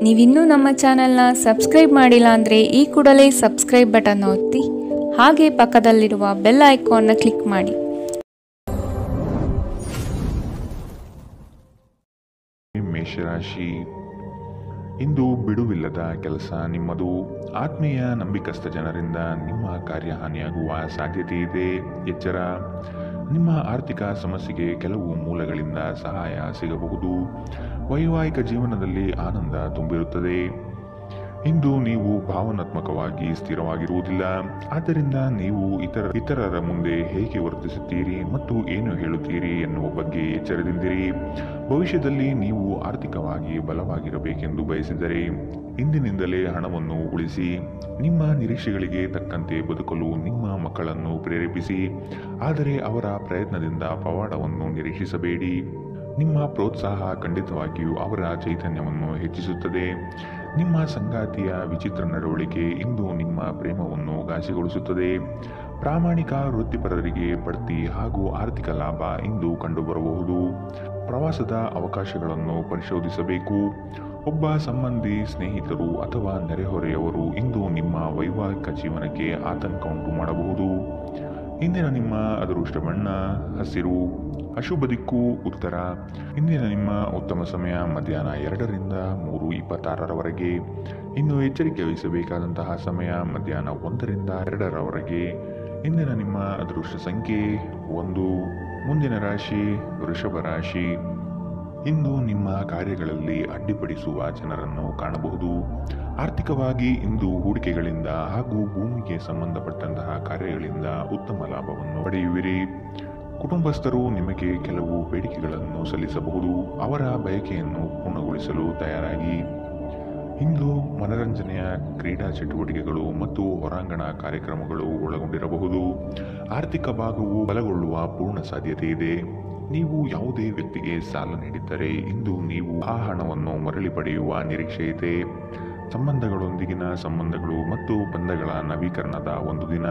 ನೀವಿನ್ನೂ ನಮ್ಮ ಚಾನೆಲ್ನ ಸಬ್ಸ್ಕ್ರೈಬ್ ಮಾಡಿಲ್ಲ ಅಂದರೆ ಈ ಕೂಡಲೇ ಸಬ್ಸ್ಕ್ರೈಬ್ ಬಟನ್ ಒತ್ತಿ ಹಾಗೆ ಪಕ್ಕದಲ್ಲಿರುವ ಬೆಲ್ ಐಕಾನ್ನ ಕ್ಲಿಕ್ ಮಾಡಿ. ಮೇಷರಾಶಿ, ಇಂದು ಬಿಡುವಿಲ್ಲದ ಕೆಲಸ ನಿಮ್ಮದು. ಆತ್ಮೀಯ ನಂಬಿಕಸ್ಥ ಜನರಿಂದ ನಿಮ್ಮ ಕಾರ್ಯಹಾನಿಯಾಗುವ ಸಾಧ್ಯತೆ ಇದೆ. ಎಚ್ಚರ. ನಿಮ್ಮ ಆರ್ಥಿಕ ಸಮಸ್ಯೆಗೆ ಕೆಲವು ಮೂಲಗಳಿಂದ ಸಹಾಯ ಸಿಗಬಹುದು. ವೈವಾಹಿಕ ಜೀವನದಲ್ಲಿ ಆನಂದ ತುಂಬಿರುತ್ತದೆ. ಇಂದು ನೀವು ಭಾವನಾತ್ಮಕವಾಗಿ ಸ್ಥಿರವಾಗಿರುವುದಿಲ್ಲ. ಆದ್ದರಿಂದ ನೀವು ಇತರರ ಮುಂದೆ ಹೇಗೆ ವರ್ತಿಸುತ್ತೀರಿ ಮತ್ತು ಏನು ಹೇಳುತ್ತೀರಿ ಎನ್ನುವ ಬಗ್ಗೆ ಎಚ್ಚರದಿಂದಿರಿ. ಭವಿಷ್ಯದಲ್ಲಿ ನೀವು ಆರ್ಥಿಕವಾಗಿ ಬಲವಾಗಿರಬೇಕೆಂದು ಬಯಸಿದರೆ ಇಂದಿನಿಂದಲೇ ಹಣವನ್ನು ಉಳಿಸಿ. ನಿಮ್ಮ ನಿರೀಕ್ಷೆಗಳಿಗೆ ತಕ್ಕಂತೆ ಬದುಕಲು ನಿಮ್ಮ ಮಕ್ಕಳನ್ನು ಪ್ರೇರೇಪಿಸಿ, ಆದರೆ ಅವರ ಪ್ರಯತ್ನದಿಂದ ಪವಾಡವನ್ನು ನಿರೀಕ್ಷಿಸಬೇಡಿ. ನಿಮ್ಮ ಪ್ರೋತ್ಸಾಹ ಖಂಡಿತವಾಗಿಯೂ ಅವರ ಚೈತನ್ಯವನ್ನು ಹೆಚ್ಚಿಸುತ್ತದೆ. ನಿಮ್ಮ ಸಂಗಾತಿಯ ವಿಚಿತ್ರ ನಡವಳಿಕೆ ಇಂದು ನಿಮ್ಮ ಪ್ರೇಮವನ್ನು ಘಾಸಿಗೊಳಿಸುತ್ತದೆ. ಪ್ರಾಮಾಣಿಕ ವೃತ್ತಿಪರರಿಗೆ ಬಡ್ತಿ ಹಾಗೂ ಆರ್ಥಿಕ ಲಾಭ ಇಂದು ಕಂಡುಬರಬಹುದು. ಪ್ರವಾಸದ ಅವಕಾಶಗಳನ್ನು ಪರಿಶೋಧಿಸಬೇಕು. ಒಬ್ಬ ಸಂಬಂಧಿ, ಸ್ನೇಹಿತರು ಅಥವಾ ನೆರೆಹೊರೆಯವರು ಇಂದು ನಿಮ್ಮ ವೈವಾಹಿಕ ಜೀವನಕ್ಕೆ ಆತಂಕ ಉಂಟು ಮಾಡಬಹುದು. ಇಂದಿನ ನಿಮ್ಮ ಅದೃಷ್ಟ ಬಣ್ಣ ಹಸಿರು. ಅಶುಭ ದಿಕ್ಕು ಉತ್ತರ. ಇಂದಿನ ನಿಮ್ಮ ಉತ್ತಮ ಸಮಯ ಮಧ್ಯಾಹ್ನ 2ರಿಂದ 3:26ರವರೆಗೆ. ಇನ್ನು ಎಚ್ಚರಿಕೆ ವಹಿಸಬೇಕಾದಂತಹ ಸಮಯ ಮಧ್ಯಾಹ್ನ 1ರಿಂದ 2ರವರೆಗೆ. ಇಂದಿನ ನಿಮ್ಮ ಅದೃಷ್ಟ ಸಂಖ್ಯೆ 1. ಮುಂದಿನ ರಾಶಿ ವೃಷಭ ರಾಶಿ. ಇಂದು ನಿಮ್ಮ ಕಾರ್ಯಗಳಲ್ಲಿ ಅಡ್ಡಿಪಡಿಸುವ ಜನರನ್ನು ಕಾಣಬಹುದು. ಆರ್ಥಿಕವಾಗಿ ಇಂದು ಹೂಡಿಕೆಗಳಿಂದ ಹಾಗೂ ಭೂಮಿಗೆ ಸಂಬಂಧಪಟ್ಟಂತಹ ಕಾರ್ಯಗಳಿಂದ ಉತ್ತಮ ಲಾಭವನ್ನು ಪಡೆಯುವಿರಿ. ಕುಟುಂಬಸ್ಥರು ನಿಮಗೆ ಕೆಲವು ಬೇಡಿಕೆಗಳನ್ನು ಸಲ್ಲಿಸಬಹುದು. ಅವರ ಬಯಕೆಯನ್ನು ಪೂರ್ಣಗೊಳಿಸಲು ತಯಾರಾಗಿ. ಇಂದು ಮನರಂಜನೆಯ ಕ್ರೀಡಾ ಚಟುವಟಿಕೆಗಳು ಮತ್ತು ಹೊರಾಂಗಣ ಕಾರ್ಯಕ್ರಮಗಳು ಒಳಗೊಂಡಿರಬಹುದು. ಆರ್ಥಿಕ ಭಾಗವು ಬಲಗೊಳ್ಳುವ ಪೂರ್ಣ ಸಾಧ್ಯತೆ ಇದೆ. ನೀವು ಯಾವುದೇ ವ್ಯಕ್ತಿಗೆ ಸಾಲ ನೀಡಿದ್ದರೆ ಇಂದು ನೀವು ಆ ಹಣವನ್ನು ಮರಳಿ ಪಡೆಯುವ ನಿರೀಕ್ಷೆ ಇದೆ. ಸಂಬಂಧಗಳೊಂದಿಗಿನ ಸಂಬಂಧಗಳು ಮತ್ತು ಬಂಧಗಳ ನವೀಕರಣದ ಒಂದು ದಿನ.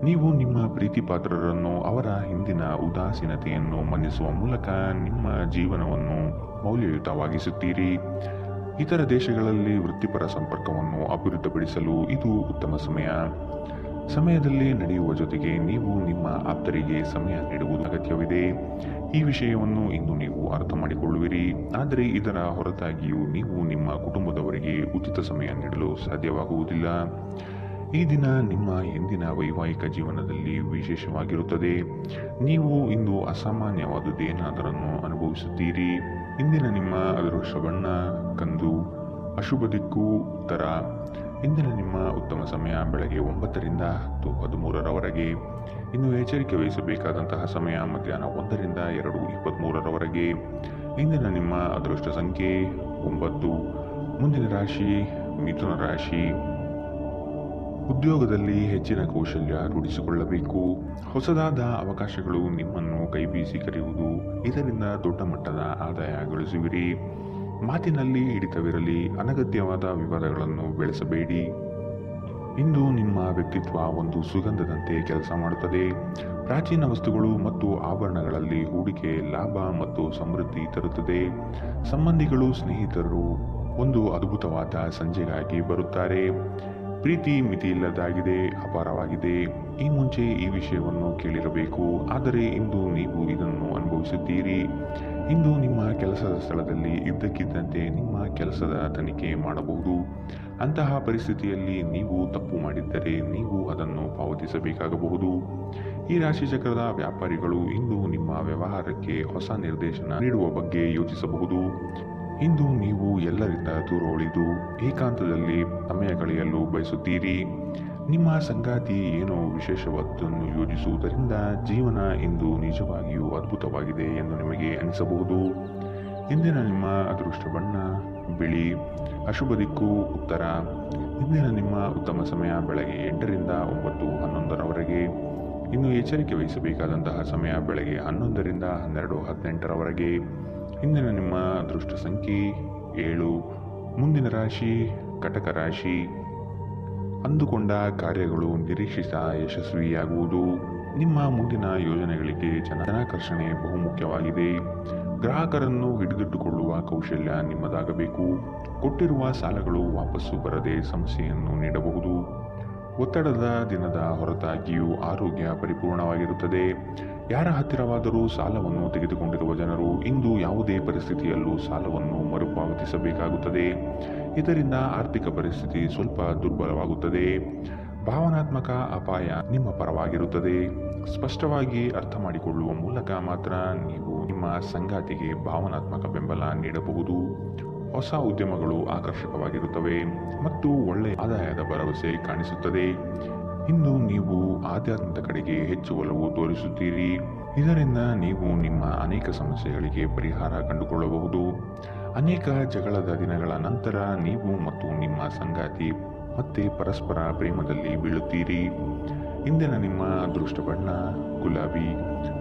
ನೀವು ನಿಮ್ಮ ಪ್ರೀತಿ ಪಾತ್ರರನ್ನು ಅವರ ಹಿಂದಿನ ಉದಾಸೀನತೆಯನ್ನು ಮನ್ನಿಸುವ ಮೂಲಕ ನಿಮ್ಮ ಜೀವನವನ್ನು ಮೌಲ್ಯಯುತವಾಗಿಸುತ್ತೀರಿ. ಇತರ ದೇಶಗಳಲ್ಲಿ ವೃತ್ತಿಪರ ಸಂಪರ್ಕವನ್ನು ಅಭಿವೃದ್ಧಿಪಡಿಸಲು ಇದು ಉತ್ತಮ ಸಮಯದಲ್ಲಿ ನಡೆಯುವ ಜೊತೆಗೆ ನೀವು ನಿಮ್ಮ ಆಪ್ತರಿಗೆ ಸಮಯ ನೀಡುವುದು ಅಗತ್ಯವಿದೆ. ಈ ವಿಷಯವನ್ನು ಇಂದು ನೀವು ಅರ್ಥ ಮಾಡಿಕೊಳ್ಳುವಿರಿ. ಆದರೆ ಇದರ ಹೊರತಾಗಿಯೂ ನೀವು ನಿಮ್ಮ ಕುಟುಂಬದವರಿಗೆ ಉಚಿತ ಸಮಯ ನೀಡಲು ಸಾಧ್ಯವಾಗುವುದಿಲ್ಲ. ಈ ದಿನ ನಿಮ್ಮ ಹಿಂದಿನ ವೈವಾಹಿಕ ಜೀವನದಲ್ಲಿ ವಿಶೇಷವಾಗಿರುತ್ತದೆ. ನೀವು ಇಂದು ಅಸಾಮಾನ್ಯವಾದುದೇನಾದರನ್ನು ಅನುಭವಿಸುತ್ತೀರಿ. ಇಂದಿನ ನಿಮ್ಮ ಅದೃಷ್ಟ ಬಣ್ಣ ಕಂದು. ಅಶುಭ ದಿಕ್ಕು ಉತ್ತರ. ಇಂದಿನ ನಿಮ್ಮ ಉತ್ತಮ ಸಮಯ ಬೆಳಗ್ಗೆ 9ರಿಂದ 10:13ರವರೆಗೆ. ಇನ್ನು ಎಚ್ಚರಿಕೆ ವಹಿಸಬೇಕಾದಂತಹ ಸಮಯ ಮಧ್ಯಾಹ್ನ 1ರಿಂದ 2:23ರವರೆಗೆ. ಇಂದಿನ ನಿಮ್ಮ ಅದೃಷ್ಟ ಸಂಖ್ಯೆ 9. ಮುಂದಿನ ರಾಶಿ ಮಿಥುನ ರಾಶಿ. ಉದ್ಯೋಗದಲ್ಲಿ ಹೆಚ್ಚಿನ ಕೌಶಲ್ಯ ರೂಢಿಸಿಕೊಳ್ಳಬೇಕು. ಹೊಸದಾದ ಅವಕಾಶಗಳು ನಿಮ್ಮನ್ನು ಕೈಬೀಸಿ ಕರೆಯುವುದು. ಇದರಿಂದ ದೊಡ್ಡ ಮಟ್ಟದ ಆದಾಯ ಗಳಿಸುವಿರಿ. ಮಾತಿನಲ್ಲಿ ಹಿಡಿತವಿರಲಿ. ಅನಗತ್ಯವಾದ ವಿವಾದಗಳನ್ನು ಬೆಳೆಸಬೇಡಿ. ಇಂದು ನಿಮ್ಮ ವ್ಯಕ್ತಿತ್ವ ಒಂದು ಸುಗಂಧದಂತೆ ಕೆಲಸ ಮಾಡುತ್ತದೆ. ಪ್ರಾಚೀನ ವಸ್ತುಗಳು ಮತ್ತು ಆಭರಣಗಳಲ್ಲಿ ಹೂಡಿಕೆ ಲಾಭ ಮತ್ತು ಸಮೃದ್ಧಿ ತರುತ್ತದೆ. ಸಂಬಂಧಿಗಳು, ಸ್ನೇಹಿತರು ಒಂದು ಅದ್ಭುತವಾದ ಸಂಜೆಗಾಗಿ ಬರುತ್ತಾರೆ. ಪ್ರೀತಿ ಮಿತಿಯಿಲ್ಲದಾಗಿದೆ, ಅಪಾರವಾಗಿದೆ. ಈ ಮುಂಚೆ ಈ ವಿಷಯವನ್ನು ಕೇಳಿರಬೇಕು, ಆದರೆ ಇಂದು ನೀವು ಇದನ್ನು ಅನುಭವಿಸುತ್ತೀರಿ. ಇಂದು ನಿಮ್ಮ ಕೆಲಸದ ಸ್ಥಳದಲ್ಲಿ ಇದ್ದಕ್ಕಿದ್ದಂತೆ ನಿಮ್ಮ ಕೆಲಸದ ತನಿಖೆ ಮಾಡಬಹುದು. ಅಂತಹ ಪರಿಸ್ಥಿತಿಯಲ್ಲಿ ನೀವು ತಪ್ಪು ಮಾಡಿದ್ದರೆ ನೀವು ಅದನ್ನು ಪಾವತಿಸಬೇಕಾಗಬಹುದು. ಈ ರಾಶಿಚಕ್ರದ ವ್ಯಾಪಾರಿಗಳು ಇಂದು ನಿಮ್ಮ ವ್ಯವಹಾರಕ್ಕೆ ಹೊಸ ನಿರ್ದೇಶನ ನೀಡುವ ಬಗ್ಗೆ ಯೋಚಿಸಬಹುದು. ಇಂದು ನೀವು ಎಲ್ಲರಿಂದ ದೂರ ಉಳಿದು ಏಕಾಂತದಲ್ಲಿ ಸಮಯ ಕಳೆಯಲು ಬಯಸುತ್ತೀರಿ. ನಿಮ್ಮ ಸಂಗಾತಿ ಏನೋ ವಿಶೇಷವಾದನ್ನು ಯೋಜಿಸುವುದರಿಂದ ಜೀವನ ಇಂದು ನಿಜವಾಗಿಯೂ ಅದ್ಭುತವಾಗಿದೆ ಎಂದು ನಿಮಗೆ ಅನಿಸಬಹುದು. ಇಂದಿನ ನಿಮ್ಮ ಅದೃಷ್ಟ ಬಣ್ಣ ಬಿಳಿ. ಅಶುಭ ದಿಕ್ಕು ಉತ್ತರ. ಇಂದಿನ ನಿಮ್ಮ ಉತ್ತಮ ಸಮಯ ಬೆಳಗ್ಗೆ 8ರಿಂದ 9:11ರವರೆಗೆ. ಇನ್ನು ಎಚ್ಚರಿಕೆ ವಹಿಸಬೇಕಾದಂತಹ ಸಮಯ ಬೆಳಗ್ಗೆ 11ರಿಂದ 12:18ರವರೆಗೆ. ಇಂದಿನ ನಿಮ್ಮ ಅದೃಷ್ಟ ಸಂಖ್ಯೆ 7. ಮುಂದಿನ ರಾಶಿ ಕಟಕ ರಾಶಿ. ಅಂದುಕೊಂಡ ಕಾರ್ಯಗಳು ನಿರೀಕ್ಷಿತ ಯಶಸ್ವಿಯಾಗುವುದು. ನಿಮ್ಮ ಮುಂದಿನ ಯೋಜನೆಗಳಿಗೆ ಜನಾಕರ್ಷಣೆ ಬಹುಮುಖ್ಯವಾಗಿದೆ. ಗ್ರಾಹಕರನ್ನು ಹಿಡಿದಿಟ್ಟುಕೊಳ್ಳುವ ಕೌಶಲ್ಯ ನಿಮ್ಮದಾಗಬೇಕು. ಕೊಟ್ಟಿರುವ ಸಾಲಗಳು ವಾಪಸ್ಸು ಬರದೆ ಸಮಸ್ಯೆಯನ್ನು ನೀಡಬಹುದು. ಒತ್ತಡದ ದಿನದ ಹೊರತಾಗಿಯೂ ಆರೋಗ್ಯ ಪರಿಪೂರ್ಣವಾಗಿರುತ್ತದೆ. ಯಾರ ಹತ್ತಿರವಾದರೂ ಸಾಲವನ್ನು ತೆಗೆದುಕೊಂಡಿರುವ ಜನರು ಇಂದು ಯಾವುದೇ ಪರಿಸ್ಥಿತಿಯಲ್ಲೂ ಸಾಲವನ್ನು ಮರುಪಾವತಿಸಬೇಕಾಗುತ್ತದೆ. ಇದರಿಂದ ಆರ್ಥಿಕ ಪರಿಸ್ಥಿತಿ ಸ್ವಲ್ಪ ದುರ್ಬಲವಾಗುತ್ತದೆ. ಭಾವನಾತ್ಮಕ ಅಪಾಯ ನಿಮ್ಮ ಪರವಾಗಿರುತ್ತದೆ. ಸ್ಪಷ್ಟವಾಗಿ ಅರ್ಥ ಮಾಡಿಕೊಳ್ಳುವ ಮೂಲಕ ಮಾತ್ರ ನೀವು ನಿಮ್ಮ ಸಂಗಾತಿಗೆ ಭಾವನಾತ್ಮಕ ಬೆಂಬಲ ನೀಡಬಹುದು. ಹೊಸ ಉದ್ಯಮಗಳು ಆಕರ್ಷಕವಾಗಿರುತ್ತವೆ ಮತ್ತು ಒಳ್ಳೆಯ ಆದಾಯದ ಭರವಸೆ ಕಾಣಿಸುತ್ತದೆ. ಇಂದು ನೀವು ಆಧ್ಯಾತ್ಮದ ಕಡೆಗೆ ಹೆಚ್ಚು ಒಲವು ತೋರಿಸುತ್ತೀರಿ. ಇದರಿಂದ ನೀವು ನಿಮ್ಮ ಅನೇಕ ಸಮಸ್ಯೆಗಳಿಗೆ ಪರಿಹಾರ ಕಂಡುಕೊಳ್ಳಬಹುದು. ಅನೇಕ ಜಗಳದ ದಿನಗಳ ನಂತರ ನೀವು ಮತ್ತು ನಿಮ್ಮ ಸಂಗಾತಿ ಮತ್ತೆ ಪರಸ್ಪರ ಪ್ರೇಮದಲ್ಲಿ ಬೀಳುತ್ತೀರಿ. ಇಂದಿನ ನಿಮ್ಮ ಅದೃಷ್ಟ ಬಣ್ಣ ಗುಲಾಬಿ.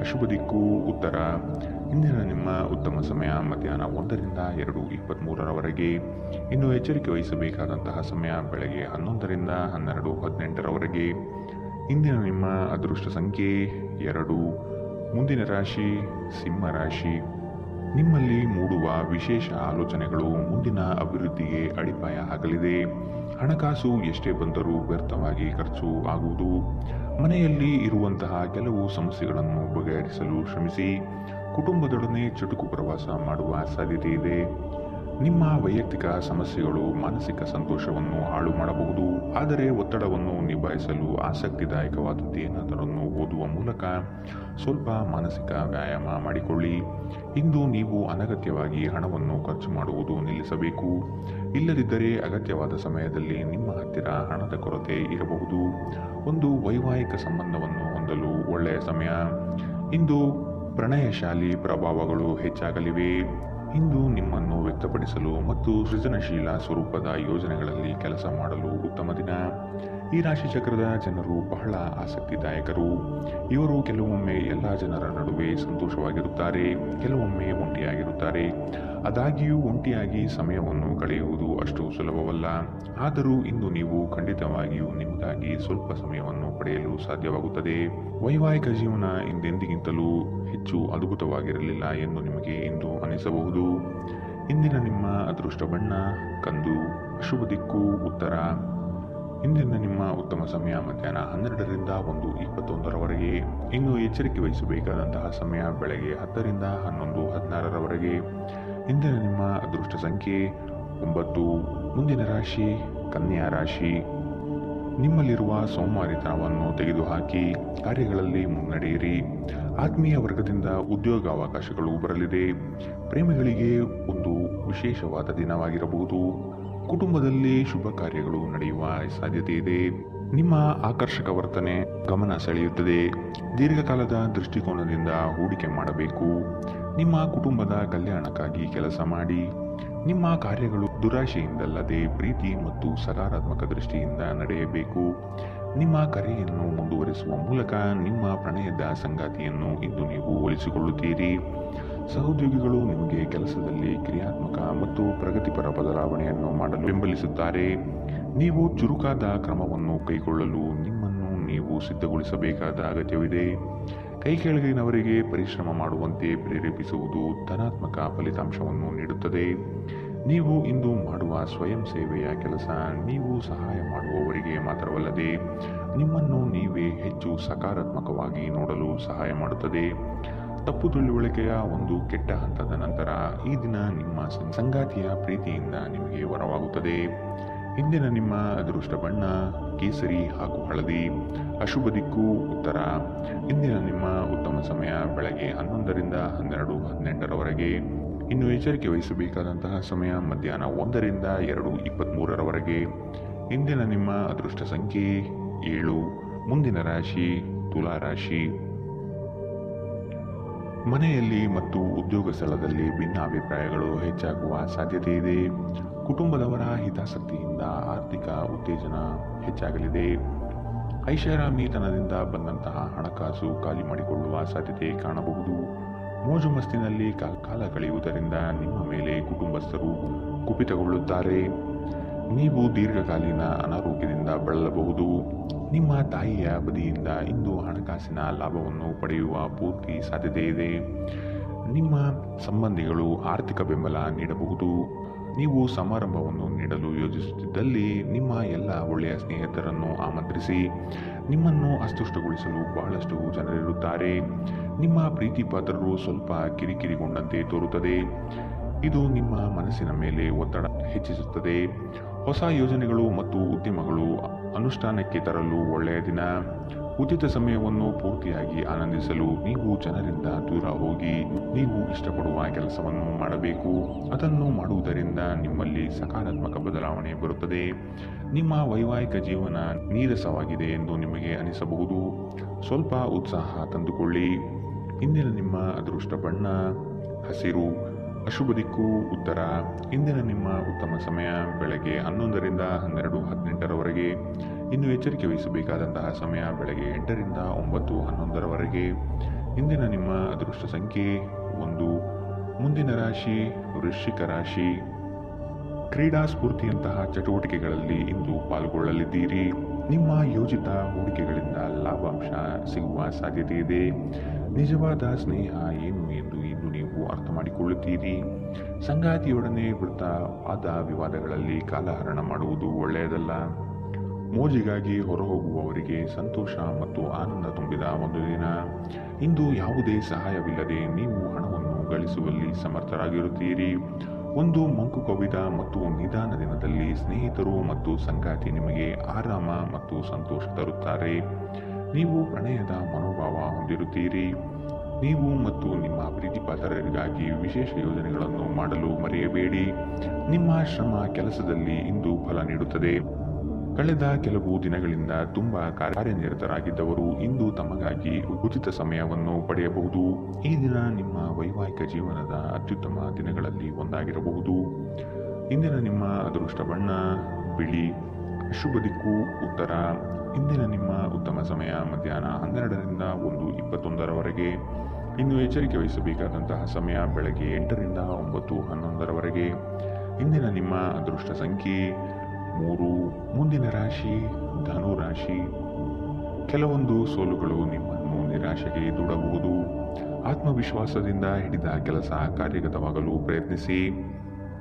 ಅಶುಭ ದಿಕ್ಕು ಉತ್ತರ. ಇಂದಿನ ನಿಮ್ಮ ಉತ್ತಮ ಸಮಯ ಮಧ್ಯಾಹ್ನ 1ರಿಂದ 2:23ರವರೆಗೆ. ಇನ್ನು ಎಚ್ಚರಿಕೆ ವಹಿಸಬೇಕಾದಂತಹ ಸಮಯ ಬೆಳಗ್ಗೆ 11ರಿಂದ 12:18ರವರೆಗೆ. ಇಂದಿನ ನಿಮ್ಮ ಅದೃಷ್ಟ ಸಂಖ್ಯೆ 2. ಮುಂದಿನ ರಾಶಿ ಸಿಂಹ ರಾಶಿ. ನಿಮ್ಮಲ್ಲಿ ಮೂಡುವ ವಿಶೇಷ ಆಲೋಚನೆಗಳು ಮುಂದಿನ ಅಭಿವೃದ್ಧಿಗೆ ಅಡಿಪಾಯ ಹಾಕಲಿದೆ. ಹಣಕಾಸು ಎಷ್ಟೇ ಬಂದರೂ ವ್ಯರ್ಥವಾಗಿ ಖರ್ಚು ಆಗುವುದು. ಮನೆಯಲ್ಲಿ ಇರುವಂತಹ ಕೆಲವು ಸಮಸ್ಯೆಗಳನ್ನು ಬಗೆಹರಿಸಲು ಶ್ರಮಿಸಿ. ಕುಟುಂಬದೊಡನೆ ಚುಟುಕು ಪ್ರವಾಸ ಮಾಡುವ ಸಾಧ್ಯತೆ ಇದೆ. ನಿಮ್ಮ ವೈಯಕ್ತಿಕ ಸಮಸ್ಯೆಗಳು ಮಾನಸಿಕ ಸಂತೋಷವನ್ನು ಹಾಳು ಮಾಡಬಹುದು. ಆದರೆ ಒತ್ತಡವನ್ನು ನಿಭಾಯಿಸಲು ಆಸಕ್ತಿದಾಯಕವಾದದ್ದೇನಾದರನ್ನು ಓದುವ ಮೂಲಕ ಸ್ವಲ್ಪ ಮಾನಸಿಕ ವ್ಯಾಯಾಮ ಮಾಡಿಕೊಳ್ಳಿ. ಇಂದು ನೀವು ಅನಗತ್ಯವಾಗಿ ಹಣವನ್ನು ಖರ್ಚು ಮಾಡುವುದು ನಿಲ್ಲಿಸಬೇಕು. ಇಲ್ಲದಿದ್ದರೆ ಅಗತ್ಯವಾದ ಸಮಯದಲ್ಲಿ ನಿಮ್ಮ ಹತ್ತಿರ ಹಣದ ಕೊರತೆ ಇರಬಹುದು. ಒಂದು ವೈವಾಹಿಕ ಸಂಬಂಧವನ್ನು ಹೊಂದಲು ಒಳ್ಳೆಯ ಸಮಯ. ಇಂದು ಪ್ರಣಯಶಾಲಿ ಪ್ರಭಾವಗಳು ಹೆಚ್ಚಾಗಲಿವೆ. ಇಂದು ನಿಮ್ಮನ್ನು ವ್ಯಕ್ತಪಡಿಸಲು ಮತ್ತು ಸೃಜನಶೀಲ ಸ್ವರೂಪದ ಯೋಜನೆಗಳಲ್ಲಿ ಕೆಲಸ ಮಾಡಲು ಉತ್ತಮ ದಿನ. ಈ ರಾಶಿ ಚಕ್ರದ ಜನರು ಬಹಳ ಆಸಕ್ತಿದಾಯಕರು. ಇವರು ಕೆಲವೊಮ್ಮೆ ಎಲ್ಲ ಜನರ ನಡುವೆ ಸಂತೋಷವಾಗಿರುತ್ತಾರೆ, ಕೆಲವೊಮ್ಮೆ ಒಂಟಿಯಾಗಿರುತ್ತಾರೆ. ಆದಾಗ್ಯೂ ಒಂಟಿಯಾಗಿ ಸಮಯವನ್ನು ಕಳೆಯುವುದು ಅಷ್ಟು ಸುಲಭವಲ್ಲ. ಆದರೂ ಇಂದು ನೀವು ಖಂಡಿತವಾಗಿಯೂ ನಿಮಗಾಗಿ ಸ್ವಲ್ಪ ಸಮಯವನ್ನು ಪಡೆಯಲು ಸಾಧ್ಯವಾಗುತ್ತದೆ. ವೈವಾಹಿಕ ಜೀವನ ಹಿಂದೆಂದಿಗಿಂತಲೂ ಹೆಚ್ಚು ಅದ್ಭುತವಾಗಿರಲಿಲ್ಲ ಎಂದು ನಿಮಗೆ ಇಂದು ಅನಿಸಬಹುದು. ಇಂದಿನ ನಿಮ್ಮ ಅದೃಷ್ಟ ಬಣ್ಣ ಕಂದು. ಅಶುಭ ದಿಕ್ಕು ಉತ್ತರ. ಇಂದಿನ ನಿಮ್ಮ ಉತ್ತಮ ಸಮಯ ಮಧ್ಯಾಹ್ನ 12ರಿಂದ 1:21ರವರೆಗೆ. ಇನ್ನು ಎಚ್ಚರಿಕೆ ವಹಿಸಬೇಕಾದಂತಹ ಸಮಯ ಬೆಳಗ್ಗೆ 10ರಿಂದ 11:16ರವರೆಗೆ. ಇಂದಿನ ನಿಮ್ಮ ಅದೃಷ್ಟ ಸಂಖ್ಯೆ 9. ಮುಂದಿನ ರಾಶಿ ಕನ್ಯಾ ರಾಶಿ. ನಿಮ್ಮಲ್ಲಿರುವ ಸೋಮಾರಿತನವನ್ನು ತೆಗೆದುಹಾಕಿ ಕಾರ್ಯಗಳಲ್ಲಿ ಮುನ್ನಡೆಯಿರಿ. ಆತ್ಮೀಯ ವರ್ಗದಿಂದ ಉದ್ಯೋಗಾವಕಾಶಗಳು ಬರಲಿದೆ. ಪ್ರೇಮಿಗಳಿಗೆ ಒಂದು ವಿಶೇಷವಾದ ದಿನವಾಗಿರಬಹುದು. ಕುಟುಂಬದಲ್ಲಿ ಶುಭ ಕಾರ್ಯಗಳು ನಡೆಯುವ ಸಾಧ್ಯತೆ ಇದೆ. ನಿಮ್ಮ ಆಕರ್ಷಕ ವರ್ತನೆ ಗಮನ ಸೆಳೆಯುತ್ತದೆ. ದೀರ್ಘಕಾಲದ ದೃಷ್ಟಿಕೋನದಿಂದ ಹೂಡಿಕೆ ಮಾಡಬೇಕು. ನಿಮ್ಮ ಕುಟುಂಬದ ಕಲ್ಯಾಣಕ್ಕಾಗಿ ಕೆಲಸ ಮಾಡಿ. ನಿಮ್ಮ ಕಾರ್ಯಗಳು ದುರಾಶೆಯಿಂದಲ್ಲದೆ ಪ್ರೀತಿ ಮತ್ತು ಸಕಾರಾತ್ಮಕ ದೃಷ್ಟಿಯಿಂದ ನಡೆಯಬೇಕು. ನಿಮ್ಮ ಕರೆಯನ್ನು ಮುಂದುವರಿಸುವ ಮೂಲಕ ನಿಮ್ಮ ಪ್ರಣಯದ ಸಂಗಾತಿಯನ್ನು ಇಂದು ನೀವು ಒಲಿಸಿಕೊಳ್ಳುತ್ತೀರಿ. ಸಹೋದ್ಯೋಗಿಗಳು ನಿಮಗೆ ಕೆಲಸದಲ್ಲಿ ಕ್ರಿಯಾತ್ಮಕ ಮತ್ತು ಪ್ರಗತಿಪರ ಬದಲಾವಣೆಯನ್ನು ಮಾಡಲು ಬೆಂಬಲಿಸುತ್ತಾರೆ. ನೀವು ಚುರುಕಾದ ಕ್ರಮವನ್ನು ಕೈಗೊಳ್ಳಲು ನಿಮ್ಮನ್ನು ನೀವು ಸಿದ್ಧಗೊಳಿಸಬೇಕಾದ ಅಗತ್ಯವಿದೆ. ಕೈ ಕೆಳಗಿನವರಿಗೆ ಪರಿಶ್ರಮ ಮಾಡುವಂತೆ ಪ್ರೇರೇಪಿಸುವುದು ಧನಾತ್ಮಕ ಫಲಿತಾಂಶವನ್ನು ನೀಡುತ್ತದೆ. ನೀವು ಇಂದು ಮಾಡುವ ಸ್ವಯಂ ಸೇವೆಯ ಕೆಲಸ ನೀವು ಸಹಾಯ ಮಾಡುವವರಿಗೆ ಮಾತ್ರವಲ್ಲದೆ ನಿಮ್ಮನ್ನು ನೀವೇ ಹೆಚ್ಚು ಸಕಾರಾತ್ಮಕವಾಗಿ ನೋಡಲು ಸಹಾಯ ಮಾಡುತ್ತದೆ. ತಪ್ಪು ತಿಳುವಳಿಕೆಯ ಒಂದು ಕೆಟ್ಟ ಹಂತದ ನಂತರ ಈ ದಿನ ನಿಮ್ಮ ಸಂಗಾತಿಯ ಪ್ರೀತಿಯಿಂದ ನಿಮಗೆ ವರವಾಗುತ್ತದೆ. ಇಂದಿನ ನಿಮ್ಮ ಅದೃಷ್ಟ ಬಣ್ಣ ಕೇಸರಿ ಹಾಗೂ ಹಳದಿ. ಅಶುಭ ದಿಕ್ಕು ಉತ್ತರ. ಇಂದಿನ ನಿಮ್ಮ ಉತ್ತಮ ಸಮಯ ಬೆಳಗ್ಗೆ 11ರಿಂದ 12:18ರವರೆಗೆ. ಇನ್ನು ಎಚ್ಚರಿಕೆ ವಹಿಸಬೇಕಾದಂತಹ ಸಮಯ ಮಧ್ಯಾಹ್ನ 1ರಿಂದ 2:23ರವರೆಗೆ. ಇಂದಿನ ನಿಮ್ಮ ಅದೃಷ್ಟ ಸಂಖ್ಯೆ 7. ಮುಂದಿನ ರಾಶಿ ತುಲಾ ರಾಶಿ. ಮನೆಯಲ್ಲಿ ಮತ್ತು ಉದ್ಯೋಗ ಸ್ಥಳದಲ್ಲಿ ಭಿನ್ನಾಭಿಪ್ರಾಯಗಳು ಹೆಚ್ಚಾಗುವ ಸಾಧ್ಯತೆ ಇದೆ. ಕುಟುಂಬದವರ ಹಿತಾಸಕ್ತಿಯಿಂದ ಆರ್ಥಿಕ ಉತ್ತೇಜನ ಹೆಚ್ಚಾಗಲಿದೆ. ಐಷಾರಾಮಿತನದಿಂದ ಬಂದಂತಹ ಹಣಕಾಸು ಖಾಲಿ ಮಾಡಿಕೊಳ್ಳುವ ಸಾಧ್ಯತೆ ಕಾಣಬಹುದು. ಮೋಜು ಮಸ್ತಿನಲ್ಲಿ ಕಾಲ ಕಳೆಯುವುದರಿಂದ ನಿಮ್ಮ ಮೇಲೆ ಕುಟುಂಬಸ್ಥರು ಕುಪಿತಗೊಳ್ಳುತ್ತಾರೆ. ನೀವು ದೀರ್ಘಕಾಲೀನ ಅನಾರೋಗ್ಯದಿಂದ ಬಳಲಬಹುದು. ನಿಮ್ಮ ತಾಯಿಯ ಬದಿಯಿಂದ ಇಂದು ಹಣಕಾಸಿನ ಲಾಭವನ್ನು ಪಡೆಯುವ ಪೂರ್ತಿ ಸಾಧ್ಯತೆ ಇದೆ. ನಿಮ್ಮ ಸಂಬಂಧಿಗಳು ಆರ್ಥಿಕ ಬೆಂಬಲ ನೀಡಬಹುದು. ನೀವು ಸಮಾರಂಭವನ್ನು ನೀಡಲು ಯೋಜಿಸುತ್ತಿದ್ದಲ್ಲಿ ನಿಮ್ಮ ಎಲ್ಲ ಒಳ್ಳೆಯ ಸ್ನೇಹಿತರನ್ನು ಆಮಂತ್ರಿಸಿ. ನಿಮ್ಮನ್ನು ಅಸ್ಪಷ್ಟಗೊಳಿಸಲು ಬಹಳಷ್ಟು ಜನರಿರುತ್ತಾರೆ. ನಿಮ್ಮ ಪ್ರೀತಿ ಪಾತ್ರರು ಸ್ವಲ್ಪ ಕಿರಿಕಿರಿಗೊಂಡಂತೆ ತೋರುತ್ತದೆ. ಇದು ನಿಮ್ಮ ಮನಸ್ಸಿನ ಮೇಲೆ ಒತ್ತಡ ಹೆಚ್ಚಿಸುತ್ತದೆ. ಹೊಸ ಯೋಜನೆಗಳು ಮತ್ತು ಉದ್ಯಮಗಳು ಅನುಷ್ಠಾನಕ್ಕೆ ತರಲು ಒಳ್ಳೆಯ ದಿನ. ಉಚಿತ ಸಮಯವನ್ನು ಪೂರ್ತಿಯಾಗಿ ಆನಂದಿಸಲು ನೀವು ಜನರಿಂದ ದೂರ ಹೋಗಿ ನೀವು ಇಷ್ಟಪಡುವ ಕೆಲಸವನ್ನು ಮಾಡಬೇಕು. ಅದನ್ನು ಮಾಡುವುದರಿಂದ ನಿಮ್ಮಲ್ಲಿ ಸಕಾರಾತ್ಮಕ ಬದಲಾವಣೆ ಬರುತ್ತದೆ. ನಿಮ್ಮ ವೈವಾಹಿಕ ಜೀವನ ನೀರಸವಾಗಿದೆ ಎಂದು ನಿಮಗೆ ಅನಿಸಬಹುದು. ಸ್ವಲ್ಪ ಉತ್ಸಾಹ ತಂದುಕೊಳ್ಳಿ. ಇಂದಿನ ನಿಮ್ಮ ಅದೃಷ್ಟ ಬಣ್ಣ ಹಸಿರು. ಅಶುಭ ದಿಕ್ಕು ಉತ್ತರ. ಇಂದಿನ ನಿಮ್ಮ ಉತ್ತಮ ಸಮಯ ಬೆಳಗ್ಗೆ 11 ರಿಂದ 12:18ರವರೆಗೆ. ಇನ್ನು ಎಚ್ಚರಿಕೆ ವಹಿಸಬೇಕಾದಂತಹ ಸಮಯ ಬೆಳಗ್ಗೆ 8 ರಿಂದ 9:11ರವರೆಗೆ. ಇಂದಿನ ನಿಮ್ಮ ಅದೃಷ್ಟ ಸಂಖ್ಯೆ 1. ಮುಂದಿನ ರಾಶಿ ವೃಶ್ಚಿಕ ರಾಶಿ. ಕ್ರೀಡಾ ಸ್ಫೂರ್ತಿಯಂತಹ ಚಟುವಟಿಕೆಗಳಲ್ಲಿ ಇಂದು ಪಾಲ್ಗೊಳ್ಳಲಿದ್ದೀರಿ. ನಿಮ್ಮ ಯೋಜಿತ ಹೂಡಿಕೆಗಳಿಂದ ಲಾಭಾಂಶ ಸಿಗುವ ಸಾಧ್ಯತೆ ಇದೆ. ನಿಜವಾದ ಸ್ನೇಹ ಏನು ಎಂದು ಇಂದು ನೀವು ಅರ್ಥ ಮಾಡಿಕೊಳ್ಳುತ್ತೀರಿ. ಸಂಗಾತಿಯೊಡನೆ ವಾದ ವಿವಾದಗಳಲ್ಲಿ ಕಾಲಹರಣ ಮಾಡುವುದು ಒಳ್ಳೆಯದಲ್ಲ. ಮೋಜಿಗಾಗಿ ಹೊರಹೋಗುವವರಿಗೆ ಸಂತೋಷ ಮತ್ತು ಆನಂದ ತುಂಬಿದ ಒಂದು ದಿನ. ಇಂದು ಯಾವುದೇ ಸಹಾಯವಿಲ್ಲದೆ ನೀವು ಹಣವನ್ನು ಗಳಿಸುವಲ್ಲಿ ಸಮರ್ಥರಾಗಿರುತ್ತೀರಿ. ಒಂದು ಮಂಕು ಕವಿದ ಮತ್ತು ನಿಧಾನ ದಿನದಲ್ಲಿ ಸ್ನೇಹಿತರು ಮತ್ತು ಸಂಗಾತಿ ನಿಮಗೆ ಆರಾಮ ಮತ್ತು ಸಂತೋಷ ತರುತ್ತಾರೆ. ನೀವು ಪ್ರಣಯದ ಮನೋಭಾವ ಹೊಂದಿರುತ್ತೀರಿ. ನೀವು ಮತ್ತು ನಿಮ್ಮ ಪ್ರೀತಿಪಾತ್ರರಿಗಾಗಿ ವಿಶೇಷ ಯೋಜನೆಗಳನ್ನು ಮಾಡಲು ಮರೆಯಬೇಡಿ. ನಿಮ್ಮ ಶ್ರಮ ಕೆಲಸದಲ್ಲಿ ಇಂದು ಫಲ ನೀಡುತ್ತದೆ. ಕಳೆದ ಕೆಲವು ದಿನಗಳಿಂದ ತುಂಬಾ ಕಾರ್ಯನಿರತರಾಗಿದ್ದವರು ಇಂದು ತಮಗಾಗಿ ಉಚಿತ ಸಮಯವನ್ನು ಪಡೆಯಬಹುದು. ಈ ದಿನ ನಿಮ್ಮ ವೈವಾಹಿಕ ಜೀವನದ ಅತ್ಯುತ್ತಮ ದಿನಗಳಲ್ಲಿ ಒಂದಾಗಿರಬಹುದು. ಇಂದಿನ ನಿಮ್ಮ ಅದೃಷ್ಟ ಬಣ್ಣ ಬಿಳಿ. ಶುಭ ದಿಕ್ಕು ಉತ್ತರ. ಇಂದಿನ ನಿಮ್ಮ ಉತ್ತಮ ಸಮಯ ಮಧ್ಯಾಹ್ನ 12 ರಿಂದ 1:21ರವರೆಗೆ. ಇನ್ನು ಎಚ್ಚರಿಕೆ ವಹಿಸಬೇಕಾದಂತಹ ಸಮಯ ಬೆಳಗ್ಗೆ 8 ರಿಂದ 9:11ರವರೆಗೆ. ಇಂದಿನ ನಿಮ್ಮ ಅದೃಷ್ಟ ಸಂಖ್ಯೆ 3. ಮುಂದಿನ ರಾಶಿ ಧನು ರಾಶಿ. ಕೆಲವೊಂದು ಸೋಲುಗಳು ನಿಮ್ಮನ್ನು ನಿರಾಶೆಗೆ ದೂಡಬಹುದು. ಆತ್ಮವಿಶ್ವಾಸದಿಂದ ಹಿಡಿದ ಕೆಲಸ ಕಾರ್ಯಗತವಾಗಲು ಪ್ರಯತ್ನಿಸಿ.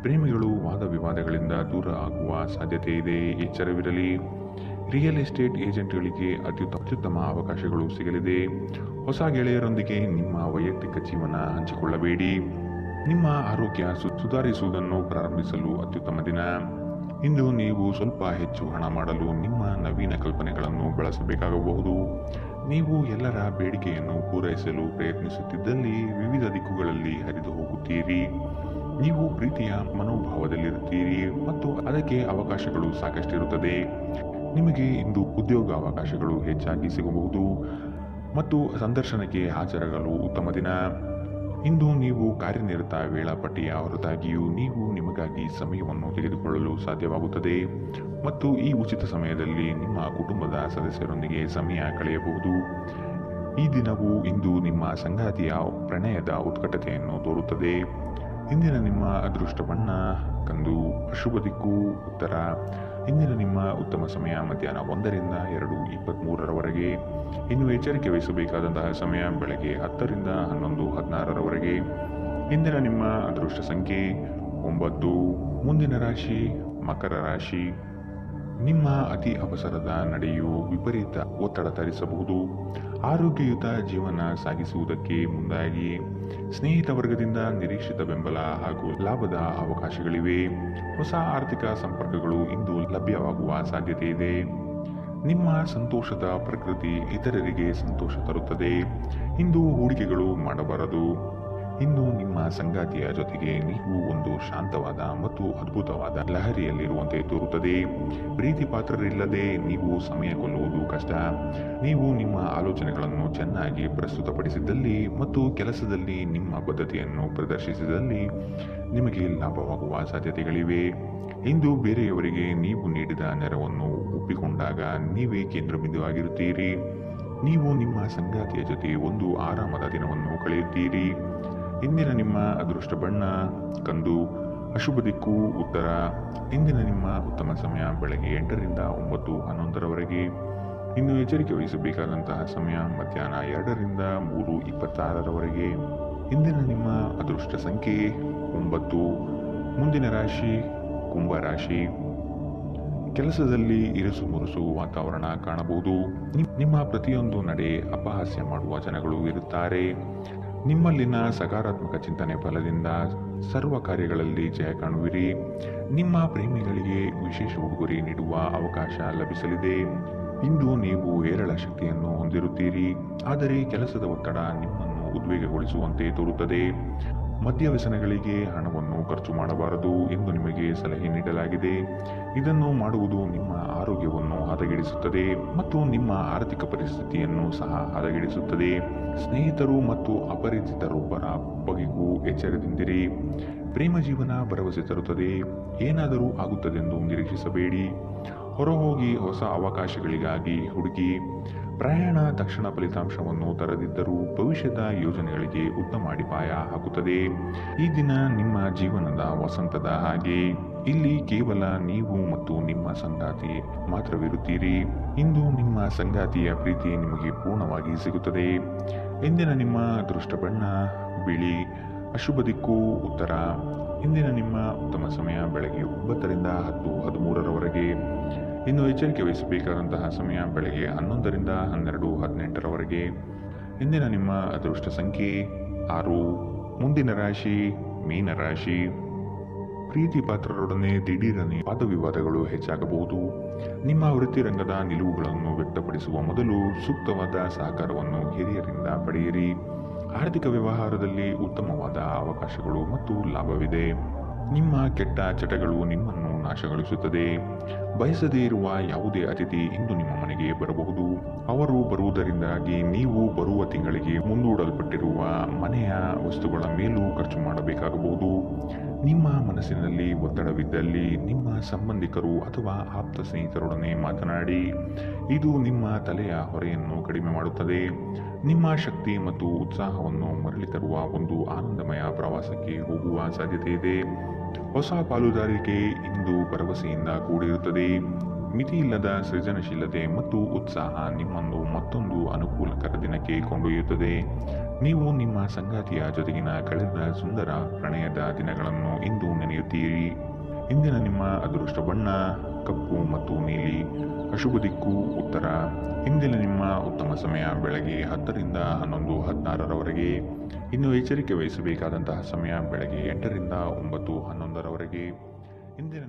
ಪ್ರೇಮಿಗಳು ವಾದ ವಿವಾದಗಳಿಂದ ದೂರ ಆಗುವ ಸಾಧ್ಯತೆ ಇದೆ. ಎಚ್ಚರವಿರಲಿ. ರಿಯಲ್ ಎಸ್ಟೇಟ್ ಏಜೆಂಟ್ಗಳಿಗೆ ಅತ್ಯುತ್ತಮ ಅವಕಾಶಗಳು ಸಿಗಲಿದೆ. ಹೊಸ ಗೆಳೆಯರೊಂದಿಗೆ ನಿಮ್ಮ ವೈಯಕ್ತಿಕ ಜೀವನ ಹಂಚಿಕೊಳ್ಳಬೇಡಿ. ನಿಮ್ಮ ಆರೋಗ್ಯ ಸುಧಾರಿಸುವುದನ್ನು ಪ್ರಾರಂಭಿಸಲು ಅತ್ಯುತ್ತಮ ದಿನ. ಇಂದು ನೀವು ಸ್ವಲ್ಪ ಹೆಚ್ಚು ಹಣ ಮಾಡಲು ನಿಮ್ಮ ನವೀನ ಕಲ್ಪನೆಗಳನ್ನು ಬಳಸಬೇಕಾಗಬಹುದು. ನೀವು ಎಲ್ಲರ ಬೇಡಿಕೆಯನ್ನು ಪೂರೈಸಲು ಪ್ರಯತ್ನಿಸುತ್ತಿದ್ದಲ್ಲಿ ವಿವಿಧ ದಿಕ್ಕುಗಳಲ್ಲಿ ಹರಿದು ಹೋಗುತ್ತೀರಿ. ನೀವು ಪ್ರೀತಿಯ ಮನೋಭಾವದಲ್ಲಿರುತ್ತೀರಿ ಮತ್ತು ಅದಕ್ಕೆ ಅವಕಾಶಗಳು ಸಾಕಷ್ಟಿರುತ್ತದೆ. ನಿಮಗೆ ಇಂದು ಉದ್ಯೋಗ ಅವಕಾಶಗಳು ಹೆಚ್ಚಾಗಿ ಸಿಗಬಹುದು ಮತ್ತು ಸಂದರ್ಶನಕ್ಕೆ ಹಾಜರಾಗಲು ಉತ್ತಮ ದಿನ. ಇಂದು ನೀವು ಕಾರ್ಯನಿರತ ವೇಳಾಪಟ್ಟಿಯ ಹೊರತಾಗಿಯೂ ನೀವು ನಿಮಗಾಗಿ ಸಮಯವನ್ನು ತೆಗೆದುಕೊಳ್ಳಲು ಸಾಧ್ಯವಾಗುತ್ತದೆ ಮತ್ತು ಈ ಉಚಿತ ಸಮಯದಲ್ಲಿ ನಿಮ್ಮ ಕುಟುಂಬದ ಸದಸ್ಯರೊಂದಿಗೆ ಸಮಯ ಕಳೆಯಬಹುದು. ಈ ದಿನವು ಇಂದು ನಿಮ್ಮ ಸಂಗಾತಿಯ ಪ್ರಣಯದ ಉತ್ಕಟತೆಯನ್ನು ತೋರುತ್ತದೆ. ಇಂದಿನ ನಿಮ್ಮ ಅದೃಷ್ಟ ಬಣ್ಣ ಕಂದು. ಅಶುಭ ದಿಕ್ಕು ಉತ್ತರ. ಇಂದಿನ ನಿಮ್ಮ ಉತ್ತಮ ಸಮಯ ಮಧ್ಯಾಹ್ನ 1 ರಿಂದ 2:23ರವರೆಗೆ. ಇನ್ನು ಎಚ್ಚರಿಕೆ ವಹಿಸಬೇಕಾದಂತಹ ಸಮಯ ಬೆಳಗ್ಗೆ 10 ರಿಂದ 11:16ರವರೆಗೆ. ಇಂದಿನ ನಿಮ್ಮ ಅದೃಷ್ಟ ಸಂಖ್ಯೆ 9. ಮುಂದಿನ ರಾಶಿ ಮಕರ ರಾಶಿ. ನಿಮ್ಮ ಅತಿ ಅವಸರದ ನಡೆಯು ವಿಪರೀತ ಒತ್ತಡ ತರಿಸಬಹುದು. ಆರೋಗ್ಯಯುತ ಜೀವನ ಸಾಗಿಸುವುದಕ್ಕೆ ಮುಂದಾಗಿ. ಸ್ನೇಹಿತ ವರ್ಗದಿಂದ ನಿರೀಕ್ಷಿತ ಬೆಂಬಲ ಹಾಗೂ ಲಾಭದ ಅವಕಾಶಗಳಿವೆ. ಹೊಸ ಆರ್ಥಿಕ ಸಂಪರ್ಕಗಳು ಇಂದು ಲಭ್ಯವಾಗುವ ಸಾಧ್ಯತೆ ಇದೆ. ನಿಮ್ಮ ಸಂತೋಷದ ಪ್ರಕೃತಿ ಇತರರಿಗೆ ಸಂತೋಷ ತರುತ್ತದೆ. ಇಂದು ಹೂಡಿಕೆಗಳು ಮಾಡಬಾರದು. ಇನ್ನು ನಿಮ್ಮ ಸಂಗಾತಿಯ ಜೊತೆಗೆ ನೀವು ಒಂದು ಶಾಂತವಾದ ಮತ್ತು ಅದ್ಭುತವಾದ ಲಹರಿಯಲ್ಲಿರುವಂತೆ ತೋರುತ್ತದೆ. ಪ್ರೀತಿ ಪಾತ್ರರಿಲ್ಲದೆ ನೀವು ಸಮಯ ಕೊಲ್ಲುವುದು ಕಷ್ಟ. ನೀವು ನಿಮ್ಮ ಆಲೋಚನೆಗಳನ್ನು ಚೆನ್ನಾಗಿ ಪ್ರಸ್ತುತಪಡಿಸಿದಲ್ಲಿ ಮತ್ತು ಕೆಲಸದಲ್ಲಿ ನಿಮ್ಮ ಬದ್ಧತೆಯನ್ನು ಪ್ರದರ್ಶಿಸಿದಲ್ಲಿ ನಿಮಗೆ ಲಾಭವಾಗುವ ಸಾಧ್ಯತೆಗಳಿವೆ. ಇಂದು ಬೇರೆಯವರಿಗೆ ನೀವು ನೀಡಿದ ನೆರವನ್ನು ಒಪ್ಪಿಕೊಂಡಾಗ ನೀವೇ ಕೇಂದ್ರಬಿಂದುವಾಗಿರುತ್ತೀರಿ. ನೀವು ನಿಮ್ಮ ಸಂಗಾತಿಯ ಜೊತೆ ಒಂದು ಆರಾಮದ ದಿನವನ್ನು ಕಳೆಯುತ್ತೀರಿ. ಇಂದಿನ ನಿಮ್ಮ ಅದೃಷ್ಟ ಬಣ್ಣ ಕಂದು. ಅಶುಭ ದಿಕ್ಕು ಉತ್ತರ. ಇಂದಿನ ನಿಮ್ಮ ಉತ್ತಮ ಸಮಯ ಬೆಳಗ್ಗೆ 8 ರಿಂದ 9:11ರವರೆಗೆ. ಇನ್ನು ಎಚ್ಚರಿಕೆ ವಹಿಸಬೇಕಾದಂತಹ ಸಮಯ ಮಧ್ಯಾಹ್ನ 2 ರಿಂದ 3:26ರವರೆಗೆ. ಇಂದಿನ ನಿಮ್ಮ ಅದೃಷ್ಟ ಸಂಖ್ಯೆ 9. ಮುಂದಿನ ರಾಶಿ ಕುಂಭರಾಶಿ. ಕೆಲಸದಲ್ಲಿ ಇರುಸು ಮುರುಸು ವಾತಾವರಣ ಕಾಣಬಹುದು. ನಿಮ್ಮ ಪ್ರತಿಯೊಂದು ನಡೆ ಅಪಹಾಸ್ಯ ಮಾಡುವ ಜನಗಳು ಇರುತ್ತಾರೆ. ನಿಮ್ಮಲ್ಲಿನ ಸಕಾರಾತ್ಮಕ ಚಿಂತನೆ ಫಲದಿಂದ ಸರ್ವ ಕಾರ್ಯಗಳಲ್ಲಿ ಜಯ ಕಾಣುವಿರಿ. ನಿಮ್ಮ ಪ್ರೇಮಿಗಳಿಗೆ ವಿಶೇಷ ಉಡುಗೊರೆ ನೀಡುವ ಅವಕಾಶ ಲಭಿಸಲಿದೆ. ಇಂದು ನೀವು ಹೇರಳ ಶಕ್ತಿಯನ್ನು ಹೊಂದಿರುತ್ತೀರಿ, ಆದರೆ ಕೆಲಸದ ಒತ್ತಡ ನಿಮ್ಮನ್ನು ಉದ್ವೇಗಗೊಳಿಸುವಂತೆ ತೋರುತ್ತದೆ. ಮದ್ಯ ವ್ಯಸನಗಳಿಗೆ ಹಣವನ್ನು ಖರ್ಚು ಮಾಡಬಾರದು ಎಂದು ನಿಮಗೆ ಸಲಹೆ ನೀಡಲಾಗಿದೆ. ಇದನ್ನು ಮಾಡುವುದು ನಿಮ್ಮ ಆರೋಗ್ಯವನ್ನು ಹದಗೆಡಿಸುತ್ತದೆ ಮತ್ತು ನಿಮ್ಮ ಆರ್ಥಿಕ ಪರಿಸ್ಥಿತಿಯನ್ನು ಸಹ ಹದಗೆಡಿಸುತ್ತದೆ. ಸ್ನೇಹಿತರು ಮತ್ತು ಅಪರಿಚಿತರೊಬ್ಬರ ಬಗೆಗೂ ಎಚ್ಚರದಿಂದಿರಿ. ಪ್ರೇಮ ಜೀವನ ಭರವಸೆ ತರುತ್ತದೆ. ಏನಾದರೂ ಆಗುತ್ತದೆಂದು ನಿರೀಕ್ಷಿಸಬೇಡಿ. ಹೊರಹೋಗಿ ಹೊಸ ಅವಕಾಶಗಳಿಗಾಗಿ ಹುಡುಕಿ. ಪ್ರಯಾಣ ತಕ್ಷಣ ಫಲಿತಾಂಶವನ್ನು ತರದಿದ್ದರೂ ಭವಿಷ್ಯದ ಯೋಜನೆಗಳಿಗೆ ಉತ್ತಮ ಅಡಿಪಾಯ ಹಾಕುತ್ತದೆ. ಈ ದಿನ ನಿಮ್ಮ ಜೀವನದ ವಸಂತದ ಹಾಗೆ. ಇಲ್ಲಿ ಕೇವಲ ನೀವು ಮತ್ತು ನಿಮ್ಮ ಸಂಗಾತಿ ಮಾತ್ರವಿರುತ್ತೀರಿ. ಇಂದು ನಿಮ್ಮ ಸಂಗಾತಿಯ ಪ್ರೀತಿ ನಿಮಗೆ ಪೂರ್ಣವಾಗಿ ಸಿಗುತ್ತದೆ. ಇಂದಿನ ನಿಮ್ಮ ಅದೃಷ್ಟ ಬಣ್ಣ ಬಿಳಿ. ಅಶುಭ ದಿಕ್ಕು ಉತ್ತರ. ಇಂದಿನ ನಿಮ್ಮ ಉತ್ತಮ ಸಮಯ ಬೆಳಗ್ಗೆ 9ರಿಂದ 10:13ರವರೆಗೆ. ಇನ್ನು ಎಚ್ಚರಿಕೆ ವಹಿಸಬೇಕಾದಂತಹ ಸಮಯ ಬೆಳಗ್ಗೆ 11ರಿಂದ 12:18ರವರೆಗೆ. ಇಂದಿನ ನಿಮ್ಮ ಅದೃಷ್ಟ ಸಂಖ್ಯೆ 6. ಮುಂದಿನ ರಾಶಿ ಮೀನರಾಶಿ. ಪ್ರೀತಿ ಪಾತ್ರರೊಡನೆ ದಿಢೀರನೆ ವಾದವಿವಾದಗಳು ಹೆಚ್ಚಾಗಬಹುದು. ನಿಮ್ಮ ವೃತ್ತಿರಂಗದ ನಿಲುವುಗಳನ್ನು ವ್ಯಕ್ತಪಡಿಸುವ ಮೊದಲು ಸೂಕ್ತವಾದ ಸಹಕಾರವನ್ನು ಹಿರಿಯರಿಂದ ಪಡೆಯಿರಿ. ಆರ್ಥಿಕ ವ್ಯವಹಾರದಲ್ಲಿ ಉತ್ತಮವಾದ ಅವಕಾಶಗಳು ಮತ್ತು ಲಾಭವಿದೆ. ನಿಮ್ಮ ಕೆಟ್ಟ ಚಟಗಳು ನಿಮ್ಮನ್ನು ನಾಶಗೊಳಿಸುತ್ತದೆ. ಬಯಸದೇ ಇರುವ ಯಾವುದೇ ಅತಿಥಿ ಇಂದು ನಿಮ್ಮ ಮನೆಗೆ ಬರಬಹುದು. ಅವರು ಬರುವುದರಿಂದಾಗಿ ನೀವು ಬರುವ ತಿಂಗಳಿಗೆ ಮುಂದೂಡಲ್ಪಟ್ಟಿರುವ ಮನೆಯ ವಸ್ತುಗಳ ಮೇಲೂ ಖರ್ಚು ಮಾಡಬೇಕಾಗಬಹುದು. ನಿಮ್ಮ ಮನಸ್ಸಿನಲ್ಲಿ ಒತ್ತಡವಿದ್ದಲ್ಲಿ ನಿಮ್ಮ ಸಂಬಂಧಿಕರು ಅಥವಾ ಆಪ್ತ ಸ್ನೇಹಿತರೊಡನೆ ಮಾತನಾಡಿ. ಇದು ನಿಮ್ಮ ತಲೆಯ ಹೊರೆಯನ್ನು ಕಡಿಮೆ ಮಾಡುತ್ತದೆ. ನಿಮ್ಮ ಶಕ್ತಿ ಮತ್ತು ಉತ್ಸಾಹವನ್ನು ಮರಳಿ ತರುವ ಒಂದು ಆನಂದಮಯ ಪ್ರವಾಸಕ್ಕೆ ಹೋಗುವ ಸಾಧ್ಯತೆ ಇದೆ. ಹೊಸ ಪಾಲುದಾರಿಕೆ ಇಂದು ಭರವಸೆಯಿಂದ ಕೂಡಿರುತ್ತದೆ. ಮಿತಿಯಿಲ್ಲದ ಸೃಜನಶೀಲತೆ ಮತ್ತು ಉತ್ಸಾಹ ನಿಮ್ಮನ್ನು ಮತ್ತೊಂದು ಅನುಕೂಲಕರ ದಿನಕ್ಕೆ ಕೊಂಡೊಯ್ಯುತ್ತದೆ. ನೀವು ನಿಮ್ಮ ಸಂಗಾತಿಯ ಜೊತೆಗಿನ ಕಳೆದ ಸುಂದರ ಪ್ರಣಯದ ದಿನಗಳನ್ನು ಇಂದು ನೆನೆಯುತ್ತೀರಿ. ಇಂದಿನ ನಿಮ್ಮ ಅದೃಷ್ಟ ಬಣ್ಣ ಕಪ್ಪು ಮತ್ತು ನೀಲಿ. ಅಶುಭ ದಿಕ್ಕು ಉತ್ತರ. ಇಂದಿನ ನಿಮ್ಮ ಉತ್ತಮ ಸಮಯ ಬೆಳಗ್ಗೆ 10ರಿಂದ 11:16ರವರೆಗೆ. ಇನ್ನು ಎಚ್ಚರಿಕೆ ವಹಿಸಬೇಕಾದಂತಹ ಸಮಯ ಬೆಳಗ್ಗೆ 8ರಿಂದ 9:11ರವರೆಗೆ. ಇಂದಿನ